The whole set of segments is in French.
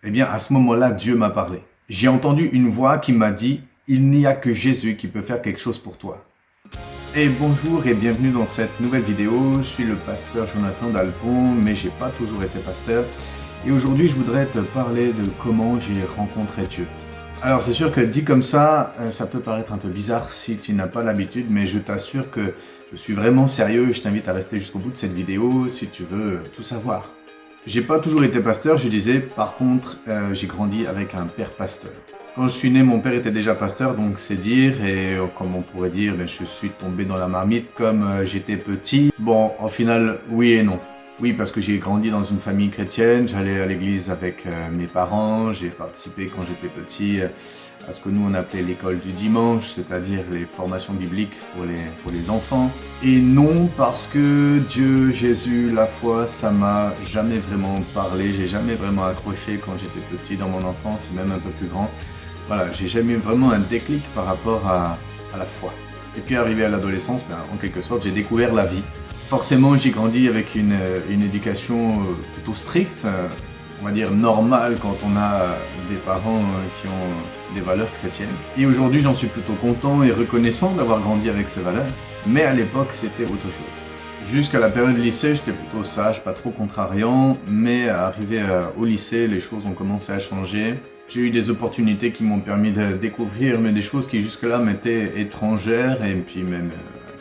Eh bien, à ce moment-là, Dieu m'a parlé. J'ai entendu une voix qui m'a dit « Il n'y a que Jésus qui peut faire quelque chose pour toi ». Et bonjour et bienvenue dans cette nouvelle vidéo. Je suis le pasteur Jonathan Dalpon, mais j'ai pas toujours été pasteur. Et aujourd'hui, je voudrais te parler de comment j'ai rencontré Dieu. Alors, c'est sûr que dit comme ça peut paraître un peu bizarre si tu n'as pas l'habitude, mais je t'assure que je suis vraiment sérieux et je t'invite à rester jusqu'au bout de cette vidéo si tu veux tout savoir. J'ai pas toujours été pasteur, je disais, par contre, j'ai grandi avec un père pasteur. Quand je suis né, mon père était déjà pasteur, donc c'est dire, et comme on pourrait dire, je suis tombé dans la marmite comme j'étais petit. Bon, au final, oui et non. Oui, parce que j'ai grandi dans une famille chrétienne, j'allais à l'église avec mes parents, j'ai participé quand j'étais petit à ce que nous on appelait l'école du dimanche, c'est-à-dire les formations bibliques pour les enfants. Et non, parce que Dieu, Jésus, la foi, ça m'a jamais vraiment parlé, j'ai jamais vraiment accroché quand j'étais petit dans mon enfance, et même un peu plus grand. Voilà, j'ai jamais eu vraiment un déclic par rapport à la foi. Et puis arrivé à l'adolescence, en quelque sorte, j'ai découvert la vie. Forcément, j'ai grandi avec une éducation plutôt stricte, on va dire normale quand on a des parents qui ont des valeurs chrétiennes. Et aujourd'hui, j'en suis plutôt content et reconnaissant d'avoir grandi avec ces valeurs, mais à l'époque, c'était autre chose. Jusqu'à la période lycée, j'étais plutôt sage, pas trop contrariant, mais arrivé au lycée, les choses ont commencé à changer. J'ai eu des opportunités qui m'ont permis de découvrir mais des choses qui jusque-là m'étaient étrangères et puis même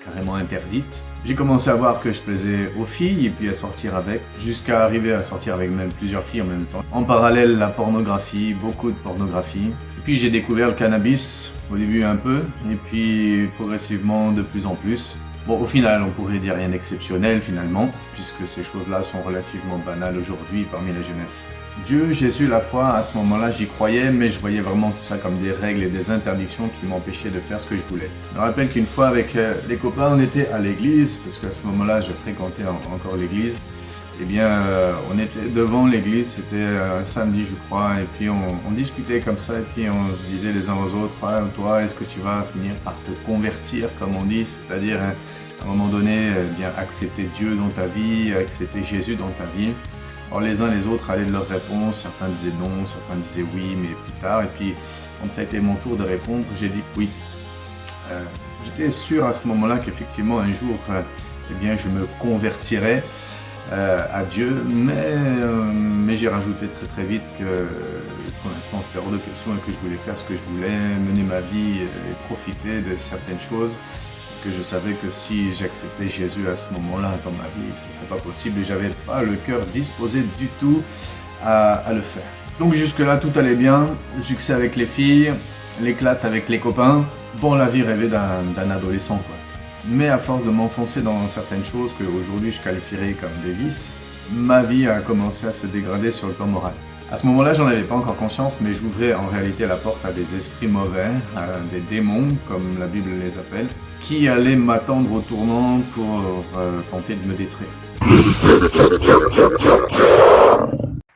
carrément interdites. J'ai commencé à voir que je plaisais aux filles et puis à sortir avec, jusqu'à arriver à sortir avec même plusieurs filles en même temps. En parallèle, la pornographie, beaucoup de pornographie. Et puis j'ai découvert le cannabis, au début un peu, et puis progressivement de plus en plus. Bon, au final, on pourrait dire rien d'exceptionnel finalement, puisque ces choses-là sont relativement banales aujourd'hui parmi la jeunesse. Dieu, Jésus, la foi, à ce moment-là, j'y croyais, mais je voyais vraiment tout ça comme des règles et des interdictions qui m'empêchaient de faire ce que je voulais. Je me rappelle qu'une fois, avec les copains, on était à l'église, parce qu'à ce moment-là, je fréquentais encore l'église. Eh bien, on était devant l'église, c'était un samedi, je crois, et puis on discutait comme ça, et puis on se disait les uns aux autres, ah, toi, est-ce que tu vas finir par te convertir, comme on dit, c'est-à-dire, à un moment donné, bien accepter Dieu dans ta vie, accepter Jésus dans ta vie. Alors les uns les autres allaient de leurs réponses, certains disaient non, certains disaient oui, mais plus tard. Et puis quand ça a été mon tour de répondre, j'ai dit oui. J'étais sûr à ce moment-là qu'effectivement un jour, eh bien, je me convertirais à Dieu, mais j'ai rajouté très vite que pour l'instant c'était hors de question et que je voulais faire ce que je voulais, mener ma vie et profiter de certaines choses. Que je savais que si j'acceptais Jésus à ce moment-là dans ma vie, ce ne serait pas possible et j'avais pas le cœur disposé du tout à le faire. Donc jusque-là, tout allait bien, le succès avec les filles, l'éclate avec les copains, bon, la vie rêvée d'un adolescent, quoi. Mais à force de m'enfoncer dans certaines choses que aujourd'hui je qualifierais comme des vices, ma vie a commencé à se dégrader sur le plan moral. À ce moment-là, j'en avais pas encore conscience, mais j'ouvrais en réalité la porte à des esprits mauvais, à des démons, comme la Bible les appelle, qui allaient m'attendre au tournant pour tenter de me détruire.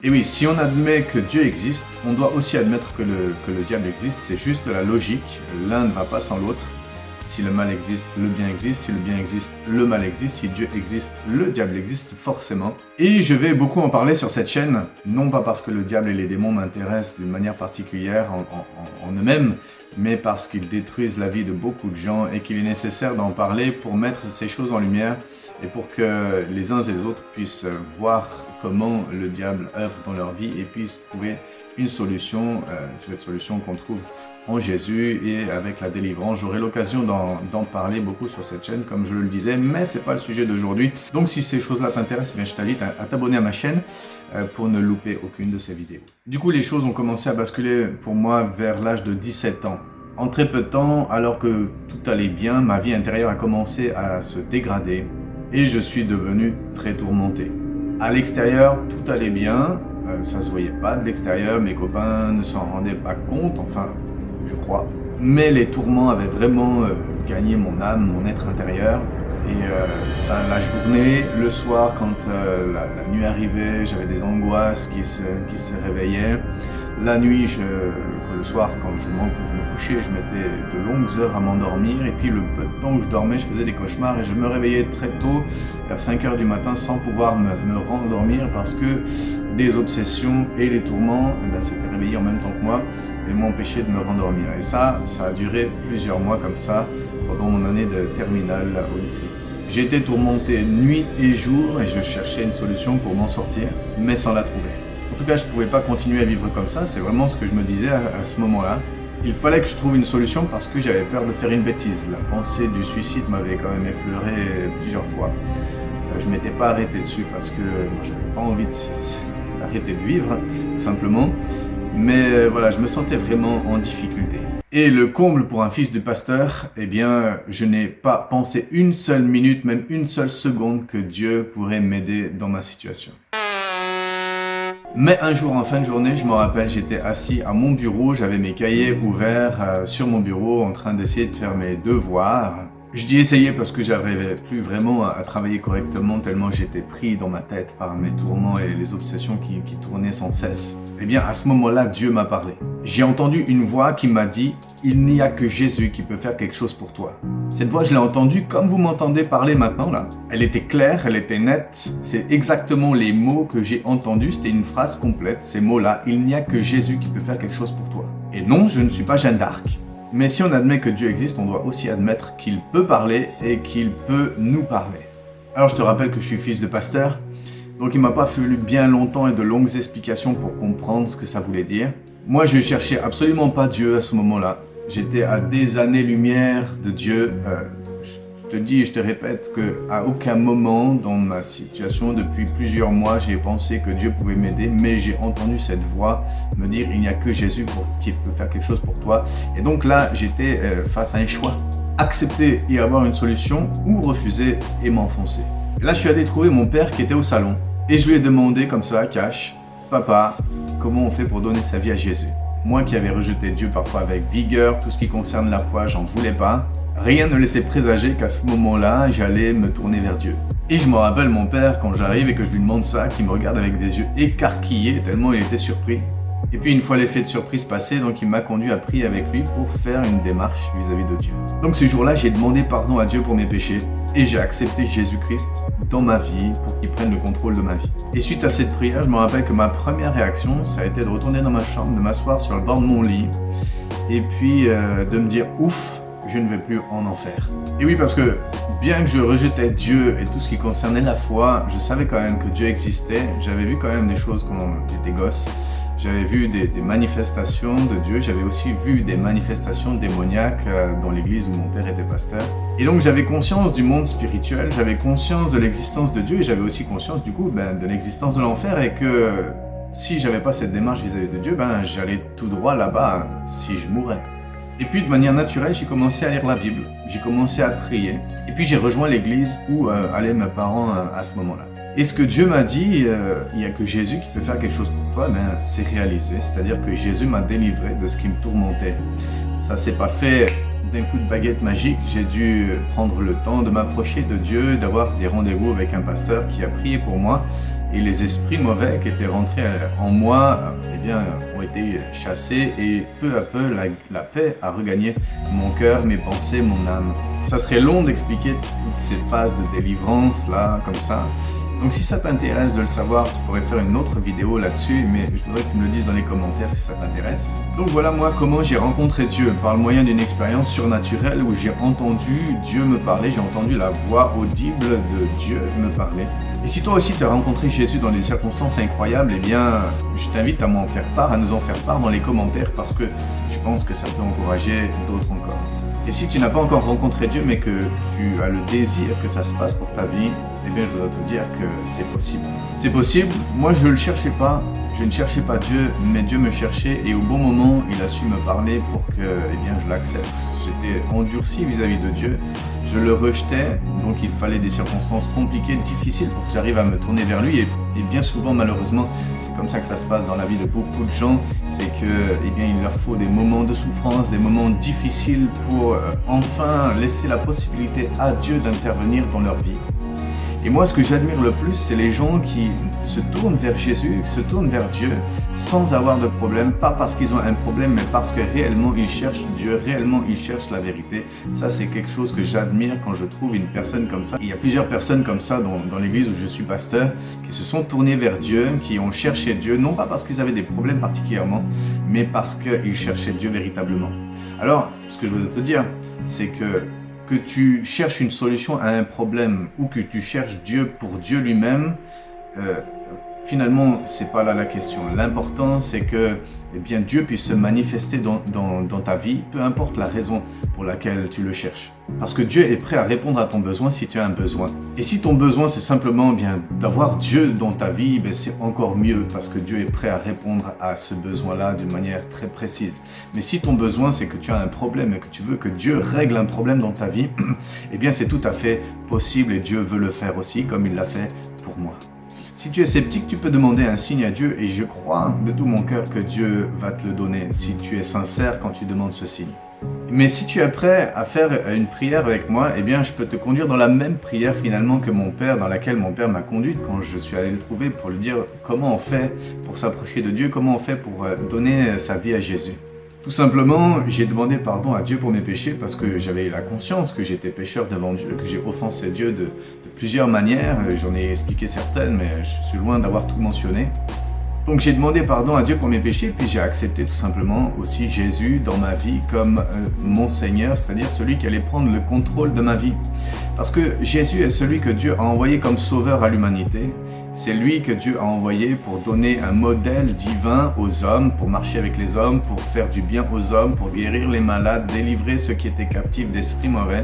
Et oui, si on admet que Dieu existe, on doit aussi admettre que le diable existe, c'est juste la logique, l'un ne va pas sans l'autre. Si le mal existe, le bien existe. Si le bien existe, le mal existe. Si Dieu existe, le diable existe forcément. Et je vais beaucoup en parler sur cette chaîne, non pas parce que le diable et les démons m'intéressent d'une manière particulière en eux-mêmes, mais parce qu'ils détruisent la vie de beaucoup de gens et qu'il est nécessaire d'en parler pour mettre ces choses en lumière et pour que les uns et les autres puissent voir comment le diable œuvre dans leur vie et puissent trouver une solution, cette solution qu'on trouve en Jésus et avec la délivrance. J'aurai l'occasion d'en parler beaucoup sur cette chaîne, comme je le disais, mais c'est pas le sujet d'aujourd'hui. Donc si ces choses-là t'intéressent, je t'invite à t'abonner à ma chaîne pour ne louper aucune de ces vidéos. Du coup, les choses ont commencé à basculer pour moi vers l'âge de 17 ans. En très peu de temps, alors que tout allait bien, ma vie intérieure a commencé à se dégrader et je suis devenu très tourmenté. À l'extérieur, tout allait bien, ça se voyait pas de l'extérieur, mes copains ne s'en rendaient pas compte, enfin, je crois. Mais les tourments avaient vraiment gagné mon âme, mon être intérieur. Et ça, la journée, le soir, quand la nuit arrivait, j'avais des angoisses qui se réveillaient. La nuit, quand le soir, quand je me couchais, je mettais de longues heures à m'endormir, et puis le peu de temps où je dormais, je faisais des cauchemars, et je me réveillais très tôt, vers 5 heures du matin, sans pouvoir me rendormir, parce que des obsessions et les tourments s'étaient réveillés en même temps que moi, et m'empêchaient de me rendormir. Et ça a duré plusieurs mois comme ça, pendant mon année de terminale au lycée. J'étais tourmenté nuit et jour, et je cherchais une solution pour m'en sortir, mais sans la trouver. En tout cas, je ne pouvais pas continuer à vivre comme ça, c'est vraiment ce que je me disais à ce moment-là. Il fallait que je trouve une solution parce que j'avais peur de faire une bêtise. La pensée du suicide m'avait quand même effleuré plusieurs fois. Je ne m'étais pas arrêté dessus parce que je n'avais pas envie d'arrêter de vivre, tout simplement. Mais voilà, je me sentais vraiment en difficulté. Et le comble pour un fils de pasteur, eh bien, je n'ai pas pensé une seule minute, même une seule seconde que Dieu pourrait m'aider dans ma situation. Mais un jour, en fin de journée, je me rappelle, j'étais assis à mon bureau, j'avais mes cahiers ouverts sur mon bureau en train d'essayer de faire mes devoirs. Je dis essayer parce que j'arrivais plus vraiment à travailler correctement tellement j'étais pris dans ma tête par mes tourments et les obsessions qui tournaient sans cesse. Eh bien, à ce moment-là, Dieu m'a parlé. J'ai entendu une voix qui m'a dit « Il n'y a que Jésus qui peut faire quelque chose pour toi ». Cette voix, je l'ai entendue comme vous m'entendez parler maintenant là. Elle était claire, elle était nette. C'est exactement les mots que j'ai entendus. C'était une phrase complète, ces mots-là. « Il n'y a que Jésus qui peut faire quelque chose pour toi ». Et non, je ne suis pas Jeanne d'Arc. Mais si on admet que Dieu existe, on doit aussi admettre qu'il peut parler et qu'il peut nous parler. Alors je te rappelle que je suis fils de pasteur, donc il m'a pas fallu bien longtemps et de longues explications pour comprendre ce que ça voulait dire. Moi je cherchais absolument pas Dieu à ce moment-là. J'étais à des années-lumière de Dieu. Je te dis et je te répète qu'à aucun moment dans ma situation, depuis plusieurs mois, j'ai pensé que Dieu pouvait m'aider, mais j'ai entendu cette voix me dire il n'y a que Jésus qui peut faire quelque chose pour toi. Et donc là, j'étais face à un choix. Accepter et avoir une solution ou refuser et m'enfoncer. Et là, je suis allé trouver mon père qui était au salon et je lui ai demandé comme ça, cash, papa, comment on fait pour donner sa vie à Jésus? Moi qui avais rejeté Dieu parfois avec vigueur, tout ce qui concerne la foi, j'en voulais pas. Rien ne laissait présager qu'à ce moment-là, j'allais me tourner vers Dieu. Et je me rappelle mon père, quand j'arrive et que je lui demande ça, qui me regarde avec des yeux écarquillés, tellement il était surpris. Et puis une fois l'effet de surprise passé, donc il m'a conduit à prier avec lui pour faire une démarche vis-à-vis de Dieu. Donc ce jour-là, j'ai demandé pardon à Dieu pour mes péchés et j'ai accepté Jésus-Christ dans ma vie pour qu'il prenne le contrôle de ma vie. Et suite à cette prière, je me rappelle que ma première réaction, ça a été de retourner dans ma chambre, de m'asseoir sur le bord de mon lit et puis de me dire ouf, je ne vais plus en enfer. Et oui, parce que bien que je rejetais Dieu et tout ce qui concernait la foi, je savais quand même que Dieu existait. J'avais vu quand même des choses quand j'étais gosse. J'avais vu des manifestations de Dieu. J'avais aussi vu des manifestations démoniaques dans l'église où mon père était pasteur. Et donc j'avais conscience du monde spirituel, j'avais conscience de l'existence de Dieu et j'avais aussi conscience du coup de l'existence de l'enfer et que si j'avais pas cette démarche vis-à-vis de Dieu, j'allais tout droit là-bas si je mourais. Et puis de manière naturelle, j'ai commencé à lire la Bible, j'ai commencé à prier, et puis j'ai rejoint l'église où allaient mes parents à ce moment-là. Et ce que Dieu m'a dit, il n'y a que Jésus qui peut faire quelque chose pour toi, c'est réalisé, c'est-à-dire que Jésus m'a délivré de ce qui me tourmentait. Ça s'est pas fait d'un coup de baguette magique, j'ai dû prendre le temps de m'approcher de Dieu, d'avoir des rendez-vous avec un pasteur qui a prié pour moi, et les esprits mauvais qui étaient rentrés en moi, ont été chassés et peu à peu la paix a regagné mon cœur, mes pensées, mon âme. Ça serait long d'expliquer toutes ces phases de délivrance là, comme ça. Donc si ça t'intéresse de le savoir, je pourrais faire une autre vidéo là-dessus, mais je voudrais que tu me le dises dans les commentaires si ça t'intéresse. Donc voilà moi comment j'ai rencontré Dieu, par le moyen d'une expérience surnaturelle où j'ai entendu Dieu me parler, j'ai entendu la voix audible de Dieu me parler. Et si toi aussi tu as rencontré Jésus dans des circonstances incroyables, je t'invite à m'en faire part, à nous en faire part dans les commentaires parce que je pense que ça peut encourager d'autres encore. Et si tu n'as pas encore rencontré Dieu, mais que tu as le désir que ça se passe pour ta vie, je voudrais te dire que c'est possible. C'est possible, moi je ne le cherchais pas, je ne cherchais pas Dieu, mais Dieu me cherchait et au bon moment, il a su me parler pour que je l'accepte. J'étais endurci vis-à-vis de Dieu, je le rejetais, donc il fallait des circonstances compliquées, difficiles pour que j'arrive à me tourner vers lui et bien souvent malheureusement, c'est comme ça que ça se passe dans la vie de beaucoup de gens, c'est que il leur faut des moments de souffrance, des moments difficiles pour enfin laisser la possibilité à Dieu d'intervenir dans leur vie. Et moi, ce que j'admire le plus, c'est les gens qui se tournent vers Jésus, qui se tournent vers Dieu sans avoir de problème, pas parce qu'ils ont un problème, mais parce que réellement ils cherchent Dieu, réellement ils cherchent la vérité. Ça, c'est quelque chose que j'admire quand je trouve une personne comme ça. Il y a plusieurs personnes comme ça dans l'église où je suis pasteur, qui se sont tournées vers Dieu, qui ont cherché Dieu, non pas parce qu'ils avaient des problèmes particulièrement, mais parce qu'ils cherchaient Dieu véritablement. Alors, ce que je veux te dire, c'est que tu cherches une solution à un problème ou que tu cherches Dieu pour Dieu lui-même, finalement, c'est pas là la question. L'important, c'est que Dieu puisse se manifester dans ta vie, peu importe la raison pour laquelle tu le cherches. Parce que Dieu est prêt à répondre à ton besoin si tu as un besoin. Et si ton besoin, c'est simplement d'avoir Dieu dans ta vie, c'est encore mieux parce que Dieu est prêt à répondre à ce besoin-là d'une manière très précise. Mais si ton besoin, c'est que tu as un problème et que tu veux que Dieu règle un problème dans ta vie, c'est tout à fait possible et Dieu veut le faire aussi, comme il l'a fait pour moi. Si tu es sceptique, tu peux demander un signe à Dieu et je crois de tout mon cœur que Dieu va te le donner si tu es sincère quand tu demandes ce signe. Mais si tu es prêt à faire une prière avec moi, je peux te conduire dans la même prière finalement que mon père, dans laquelle mon père m'a conduite quand je suis allé le trouver pour lui dire comment on fait pour s'approcher de Dieu, comment on fait pour donner sa vie à Jésus. Tout simplement, j'ai demandé pardon à Dieu pour mes péchés parce que j'avais la conscience que j'étais pécheur devant Dieu, que j'ai offensé Dieu de plusieurs manières. J'en ai expliqué certaines, mais je suis loin d'avoir tout mentionné. Donc j'ai demandé pardon à Dieu pour mes péchés, puis j'ai accepté tout simplement aussi Jésus dans ma vie comme mon Seigneur, c'est-à-dire celui qui allait prendre le contrôle de ma vie. Parce que Jésus est celui que Dieu a envoyé comme sauveur à l'humanité. C'est lui que Dieu a envoyé pour donner un modèle divin aux hommes, pour marcher avec les hommes, pour faire du bien aux hommes, pour guérir les malades, délivrer ceux qui étaient captifs d'esprits mauvais.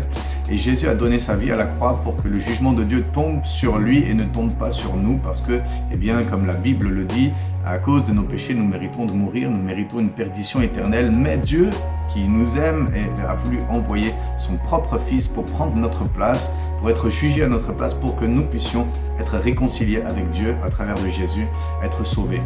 Et Jésus a donné sa vie à la croix pour que le jugement de Dieu tombe sur lui et ne tombe pas sur nous, parce que, comme la Bible le dit, à cause de nos péchés, nous méritons de mourir, nous méritons une perdition éternelle. Mais Dieu, qui nous aime, a voulu envoyer son propre Fils pour prendre notre place, pour être jugé à notre place, pour que nous puissions être réconciliés avec Dieu à travers de Jésus, être sauvés.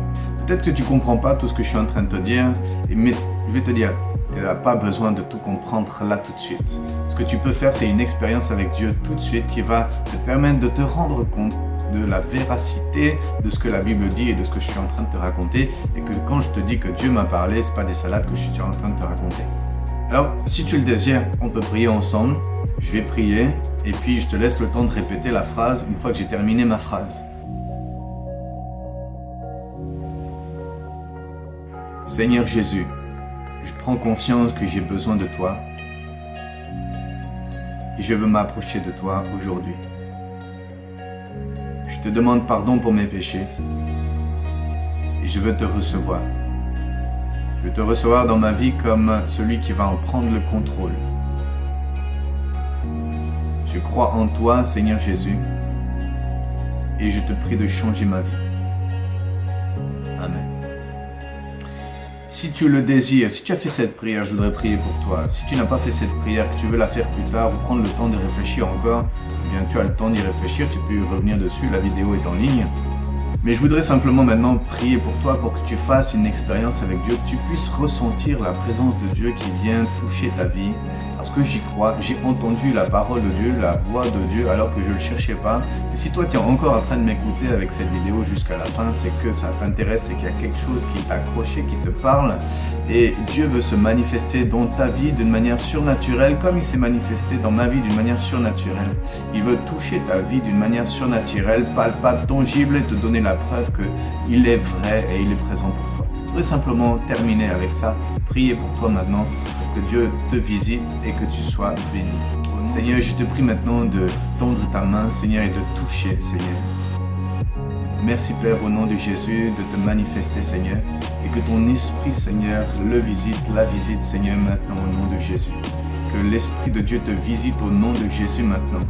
Peut-être que tu ne comprends pas tout ce que je suis en train de te dire, mais je vais te dire, tu n'as pas besoin de tout comprendre là tout de suite. Ce que tu peux faire, c'est une expérience avec Dieu tout de suite qui va te permettre de te rendre compte de la véracité de ce que la Bible dit et de ce que je suis en train de te raconter, et que quand je te dis que Dieu m'a parlé, ce n'est pas des salades que je suis en train de te raconter. Alors, si tu le désires, on peut prier ensemble. Je vais prier et puis je te laisse le temps de répéter la phrase une fois que j'ai terminé ma phrase. Seigneur Jésus, je prends conscience que j'ai besoin de toi et je veux m'approcher de toi aujourd'hui. Je te demande pardon pour mes péchés et je veux te recevoir. Je veux te recevoir dans ma vie comme celui qui va en prendre le contrôle. Je crois en toi, Seigneur Jésus, et je te prie de changer ma vie. Amen. Si tu le désires, si tu as fait cette prière, je voudrais prier pour toi. Si tu n'as pas fait cette prière, que tu veux la faire plus tard ou prendre le temps de réfléchir encore, tu as le temps d'y réfléchir, tu peux revenir dessus, la vidéo est en ligne. Mais je voudrais simplement maintenant prier pour toi pour que tu fasses une expérience avec Dieu, que tu puisses ressentir la présence de Dieu qui vient toucher ta vie. Parce que j'y crois, j'ai entendu la parole de Dieu, la voix de Dieu alors que je ne le cherchais pas. Et si toi tu es encore en train de m'écouter avec cette vidéo jusqu'à la fin, c'est que ça t'intéresse, c'est qu'il y a quelque chose qui t'a accroché, qui te parle. Et Dieu veut se manifester dans ta vie d'une manière surnaturelle, comme il s'est manifesté dans ma vie d'une manière surnaturelle. Il veut toucher ta vie d'une manière surnaturelle, palpable, tangible et te donner la preuve qu'il est vrai et il est présent pour toi. Je voudrais simplement terminer avec ça, prier pour toi maintenant, que Dieu te visite et que tu sois béni. Seigneur, je te prie maintenant de tendre ta main, Seigneur, et de toucher, Seigneur. Merci, Père, au nom de Jésus, de te manifester, Seigneur, et que ton esprit, Seigneur, le visite, la visite, Seigneur, maintenant, au nom de Jésus. Que l'Esprit de Dieu te visite au nom de Jésus maintenant.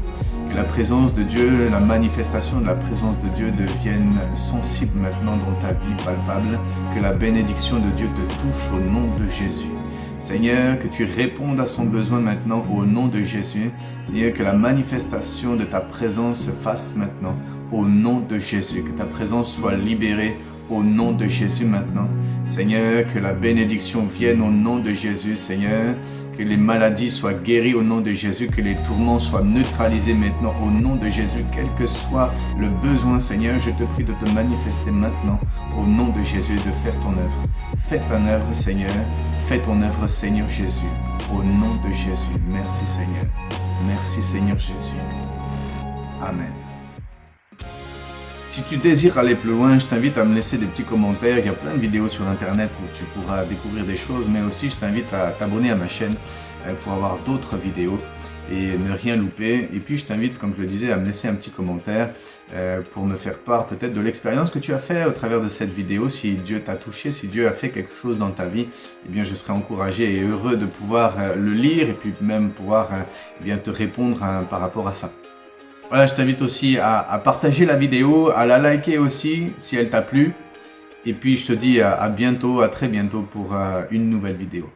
Que la présence de Dieu, la manifestation de la présence de Dieu devienne sensible maintenant dans ta vie palpable. Que la bénédiction de Dieu te touche au nom de Jésus. Seigneur, que tu répondes à son besoin maintenant au nom de Jésus. Seigneur, que la manifestation de ta présence se fasse maintenant au nom de Jésus. Que ta présence soit libérée au nom de Jésus maintenant. Seigneur, que la bénédiction vienne au nom de Jésus, Seigneur. Que les maladies soient guéries au nom de Jésus, que les tourments soient neutralisés maintenant au nom de Jésus, quel que soit le besoin, Seigneur, je te prie de te manifester maintenant au nom de Jésus, de faire ton œuvre. Fais ton œuvre, Seigneur, fais ton œuvre, Seigneur Jésus, au nom de Jésus. Merci, Seigneur. Merci, Seigneur Jésus. Amen. Si tu désires aller plus loin, je t'invite à me laisser des petits commentaires. Il y a plein de vidéos sur Internet où tu pourras découvrir des choses, mais aussi je t'invite à t'abonner à ma chaîne pour avoir d'autres vidéos et ne rien louper. Et puis je t'invite, comme je le disais, à me laisser un petit commentaire pour me faire part peut-être de l'expérience que tu as fait au travers de cette vidéo. Si Dieu t'a touché, si Dieu a fait quelque chose dans ta vie, eh bien je serai encouragé et heureux de pouvoir le lire et puis même pouvoir eh bien te répondre par rapport à ça. Voilà, je t'invite aussi à partager la vidéo, à la liker aussi si elle t'a plu. Et puis je te dis à bientôt, à très bientôt pour une nouvelle vidéo.